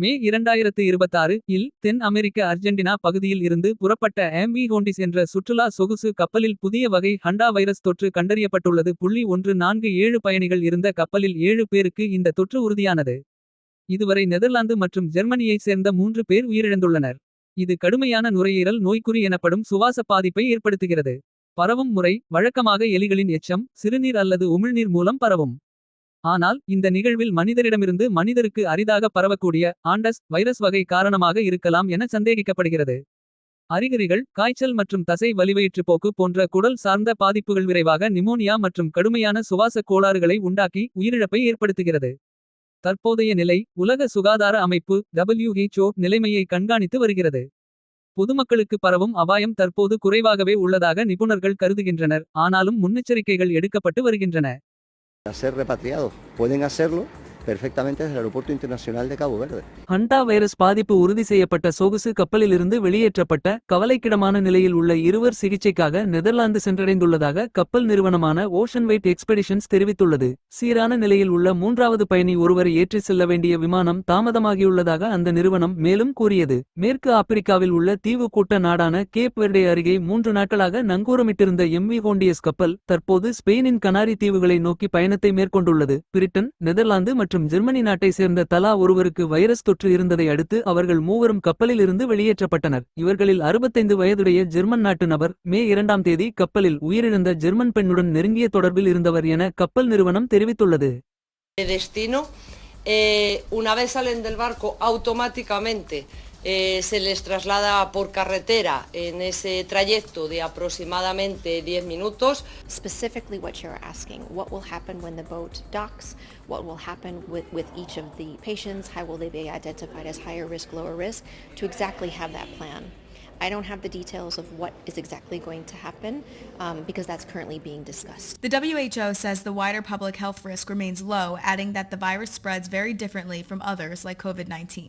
மே 2026 இல் தென் அமெரிக்க Argentina பகுதியில் இருந்து புறப்பட்ட MV ஹோண்டிஸ் என்ற சுற்றுலா சொகுசு கப்பலில் புதிய வகை ஹண்டா வைரஸ் தொற்று கண்டறியப்பட்டுள்ளது. 147 பயணிகள் இருந்த கப்பலில் 7 பேருக்கு இந்த தொற்று உறுதியானது. இதுவரை நெதர்லாந்து மற்றும் ஜெர்மனியைச் சேர்ந்த 3 பேர் உயிரிழந்துள்ளனர். இது கடுமையான நுரையீரல் நோய்க்குறி எனப்படும் சுவாச பாதிப்பை ஏற்படுத்துகிறது. பரவும் முறை வழக்கமாக எலிகளின் எச்சம் சிறுநீர் அல்லது உமிழ்நீர் மூலம் பரவும். ஆனால் இந்த நிகழ்வில் மனிதரிடமிருந்து மனிதருக்கு அரிதாக பரவக்கூடிய ஆண்டஸ் வைரஸ் வகை காரணமாக இருக்கலாம் என சந்தேகிக்கப்படுகிறது. அறிகுறிகள் காய்ச்சல் மற்றும் தசை வலிவயிற்றுப்போக்கு போன்ற குடல் சார்ந்த பாதிப்புகள் விரைவாக நிமோனியா மற்றும் கடுமையான சுவாச கோளாறுகளை உண்டாக்கி உயிரிழப்பை ஏற்படுத்துகிறது. தற்போதைய நிலை உலக சுகாதார அமைப்பு WHO நிலைமையை கண்காணித்து வருகிறது. பொதுமக்களுக்கு பரவும் அபாயம் தற்போது குறைவாகவே உள்ளதாக நிபுணர்கள் கருதுகின்றனர். ஆனாலும் முன்னெச்சரிக்கைகள் எடுக்கப்பட்டு வருகின்றன. Ser repatriados. Pueden hacerlo perfectamente desde el Aeropuerto Internacional de Cabo Verde. Hanta virus பாதிப்பு உறுதி செய்யப்பட்ட சொகுசு கப்பலிலிருந்து வெளியேற்றப்பட்ட கவலைக்கிடமான நிலையில் உள்ள இருவர் சிகிச்சைக்காக நெதர்லாந்து சென்றடைந்துள்ளதாக கப்பல் நிறுவனமான ஓஷன் வெயிட் எக்ஸ்பெடிஷன்ஸ் தெரிவித்துள்ளது. சீரான நிலையில் உள்ள மூன்றாவது பயணி ஒருவரை ஏற்றி செல்ல வேண்டிய விமானம் தாமதமாகியுள்ளதாக அந்த நிறுவனம் மேலும் கூறியது. மேற்கு ஆப்பிரிக்காவில் உள்ள தீவு கூட்ட நாடான கேப் வெர்டே அருகே 3 நாட்களாக நங்கூரமிட்டிருந்த MV ஹோண்டியஸ் கப்பல் தற்போது ஸ்பெயினின் கனாரி தீவுகளை நோக்கி பயணத்தை மேற்கொண்டுள்ளது. பிரிட்டன் நெதர்லாந்து மற்றும் ஜெர்மனி நாட்டை சேர்ந்த தலா ஒருவருக்கு வைரஸ் தொற்று இருந்ததை அடுத்து அவர்கள் மூவரும் கப்பலில் இருந்து வெளியேற்றப்பட்டனர். இவர்களில் 65 வயதுடைய ஜெர்மன் நாட்டு நபர் மே 2ஆம் தேதி kppலில் உயிரிழந்த ஜெர்மன் பெண்ணுடன் நெருங்கிய தொடர்பில் இருந்தவர் என கப்பல் நிறுவனம் தெரிவித்துள்ளது. Una vez salen del barco automáticamente se les traslada por carretera en ese trayecto de aproximadamente 10 minutos. Specifically what you're asking, what will happen when the boat docks, what will happen with each of the patients, how will they be identified as higher risk, lower risk, to exactly have that plan. I don't have the details of what is exactly going to happen because that's currently being discussed. The WHO says the wider public health risk remains low, adding that the virus spreads very differently from others like COVID-19.